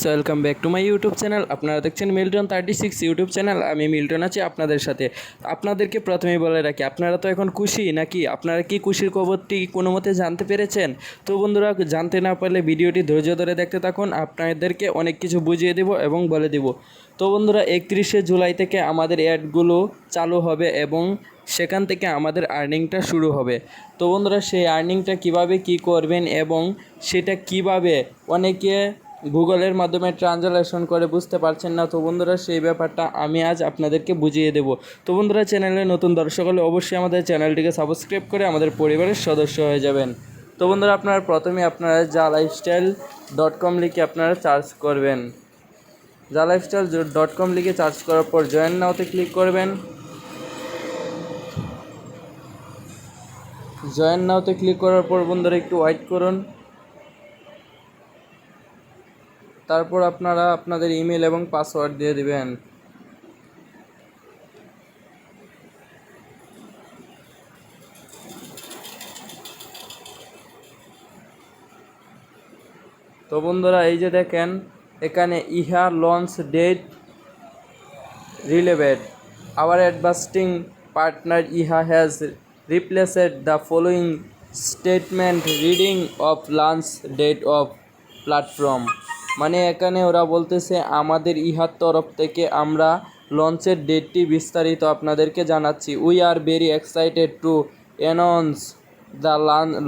Welcome back to my YouTube channel. আপনারা দেখছেন Milton 36 YouTube channel. আমি মিল্টন আছি আপনাদের সাথে। আপনাদেরকে প্রথমেই বলে রাখি, আপনারা তো এখন খুশি নাকি? আপনারা কি খুশির খবরটি কোনো মতে জানতে পেরেছেন? তো বন্ধুরা, জানতে না পারলে ভিডিওটি ধৈর্য ধরে দেখতে থাকুন, আপনাদেরকে অনেক কিছু বুঝিয়ে দেব এবং বলে দেব। তো বন্ধুরা, 31শে জুলাই থেকে আমাদের অ্যাডগুলো চালু হবে এবং সেখান থেকে আমাদের আর্নিংটা শুরু হবে। তো বন্ধুরা, সেই আর্নিংটা কিভাবে কি করবেন এবং সেটা কিভাবে অনেকে গুগলের মাধ্যমে ট্রান্সলেশন করে বুঝতে পারছেন না, তো বন্ধুরা সেই ব্যাপারটা আমি আজ আপনাদেরকে বুঝিয়ে দেব। তো বন্ধুরা, চ্যানেলে নতুন দর্শক হলে অবশ্যই আমাদের চ্যানেলটিকে সাবস্ক্রাইব করে আমাদের পরিবারের সদস্য হয়ে যাবেন। তো বন্ধুরা, আপনারা প্রথমে jalifestyle.com লিখে আপনারা সার্চ করবেন। jalifestyle.com লিখে সার্চ করার পর জয়েন নাওতে ক্লিক করবেন। জয়েন নাওতে ক্লিক করার পর বন্ধুরা একটু ওয়েট করুন। তারপর আপনারা আপনাদের ইমেল এবং পাসওয়ার্ড দিয়ে দিবেন। তো বন্ধুরা, এই যে দেখেন এখানে ইহা launch date revealed our advertising partner ইহা has replaced the following statement reading of launch date of platform. মানে এখানে ওরা বলতেছে আমাদের ইহার তরফ থেকে আমরা লঞ্চের ডেটটি বিস্তারিত আপনাদেরকে জানাচ্ছি। We are very excited to announce the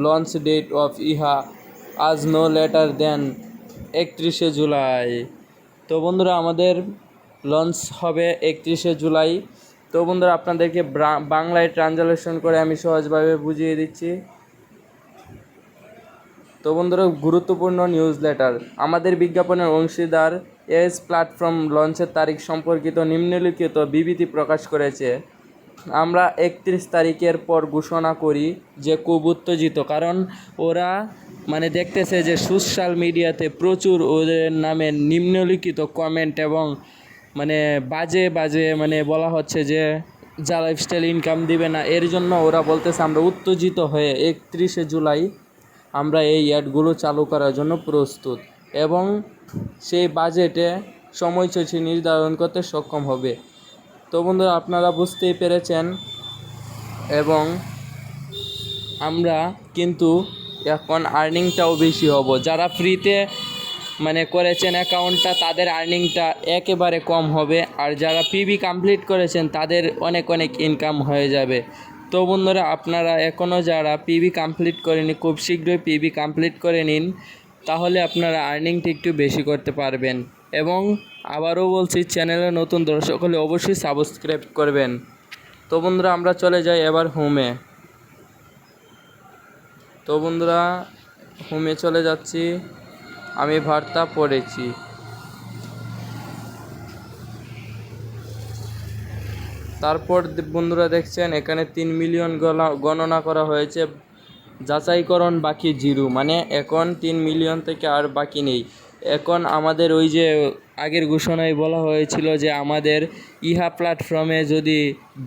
launch date of ইহা আজ নো লেটার দেন 31শে জুলাই। তো বন্ধুরা, আমাদের লঞ্চ হবে 31শে জুলাই। তো বন্ধুরা, আপনাদেরকে বাংলায় ট্রান্সলেশন করে আমি সহজভাবে বুঝিয়ে দিচ্ছি। তো বন্ধুরা, গুরুত্বপূর্ণ নিউজ লেটার। আমাদের বিজ্ঞাপনের অংশীদার এস প্ল্যাটফর্ম লঞ্চের তারিখ সম্পর্কিত নিম্নলিখিত বিবৃতি প্রকাশ করেছে। আমরা 31 তারিখের পর ঘোষণা করি যে খুব উত্তেজিত, কারণ ওরা দেখতেছে যে সোশ্যাল মিডিয়াতে প্রচুর ওদের নামে নিম্নলিখিত কমেন্ট এবং বাজে বাজে বলা হচ্ছে যে যা লাইফস্টাইল ইনকাম দিবে না। এর জন্য ওরা বলতেছে আমরা উত্তেজিত হয়ে 31শে জুলাই আমরা এই অ্যাডগুলো চালু করার জন্য প্রস্তুত এবং সেই বাজেটে সময়সূচি নির্ধারণ করতে সক্ষম হবে। তো বন্ধুরা, আপনারা বুঝতেই পেরেছেন এবং আমরা কিন্তু এখন আর্নিংটাও বেশি হব। যারা ফ্রিতে করেছেন অ্যাকাউন্টটা, তাদের আর্নিংটা একেবারে কম হবে, আর যারা পিবি কমপ্লিট করেছেন তাদের অনেক অনেক ইনকাম হয়ে যাবে। তো বন্ধুরা, আপনারা এখনও যারা পিবি কমপ্লিট করেনি, খুব শীঘ্রই পিবি কমপ্লিট করে নিন, তাহলে আপনারা আর্নিংটা একটু বেশি করতে পারবেন। এবং আবারও বলছি, চ্যানেলে নতুন দর্শক হলে অবশ্যই সাবস্ক্রাইব করবেন। তো বন্ধুরা, আমরা চলে যাই এবার হোমে। তো বন্ধুরা, হোমে চলে যাচ্ছি। আমি বার্তা পড়েছি। তারপর বন্ধুরা দেখছেন এখানে 3 মিলিয়ন গণনা করা হয়েছে, যাচাইকরণ বাকি 0। এখন 3 মিলিয়ন থেকে আর বাকি নেই। এখন আমাদের ওই যে আগের ঘোষণায় বলা হয়েছিল যে আমাদের ইহা প্ল্যাটফর্মে যদি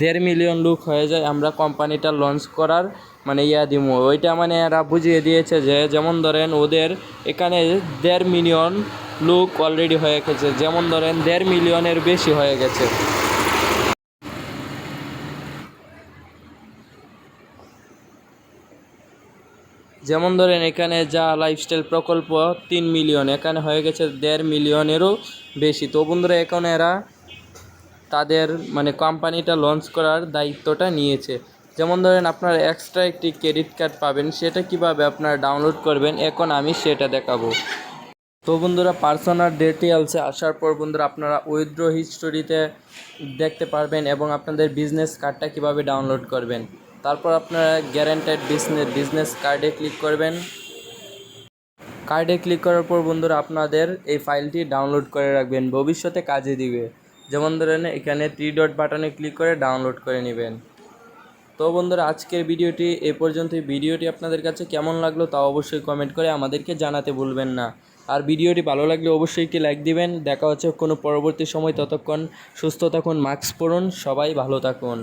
1.5 মিলিয়ন লোক হয়ে যায় আমরা কোম্পানিটা লঞ্চ করার দিব। ওইটা এরা বুঝিয়ে দিয়েছে যে যেমন ধরেন ওদের এখানে 1.5 মিলিয়ন লোক অলরেডি হয়ে গেছে, যেমন ধরেন 1.5 মিলিয়নের বেশি হয়ে গেছে। যেমন ধরেন এখানে যা লাইফস্টাইল প্রকল্প 3 মিলিয়ন, এখানে হয়ে গেছে 1.5 মিলিয়নেরও বেশি। তো বন্ধুরা, এখন এরা তাদের কোম্পানিটা লঞ্চ করার দায়িত্বটা নিয়েছে। যেমন ধরেন আপনারা এক্সট্রা একটি ক্রেডিট কার্ড পাবেন, সেটা কিভাবে আপনারা ডাউনলোড করবেন এখন আমি সেটা দেখাবো। তো বন্ধুরা, পার্সোনাল ডিটেলসে আসার পর বন্ধুরা আপনারা উইথড্র হিস্টোরিতে দেখতে পারবেন এবং আপনাদের বিজনেস কার্ডটা কিভাবে ডাউনলোড করবেন। তারপর আপনারা গ্যারান্টেড বিজনেস কার্ডে ক্লিক করবেন। কার্ডে ক্লিক করার পর বন্ধুরা আপনাদের এই ফাইলটি ডাউনলোড করে রাখবেন, ভবিষ্যতে কাজে দিবে। যেমন ধরেন এখানে 3 ডট বাটনে ক্লিক করে ডাউনলোড করে নেবেন। তো বন্ধুরা, আজকের ভিডিওটি এ পর্যন্তই। ভিডিওটি আপনাদের কাছে কেমন লাগলো তা অবশ্যই কমেন্ট করে আমাদেরকে জানাতে ভুলবেন না। আর ভিডিওটি ভালো লাগলে অবশ্যই একটি লাইক দিবেন। দেখা হচ্ছে কোনো পরবর্তী সময়, ততক্ষণ সুস্থ থাকুন, মাস্ক পরুন, সবাই ভালো থাকুন।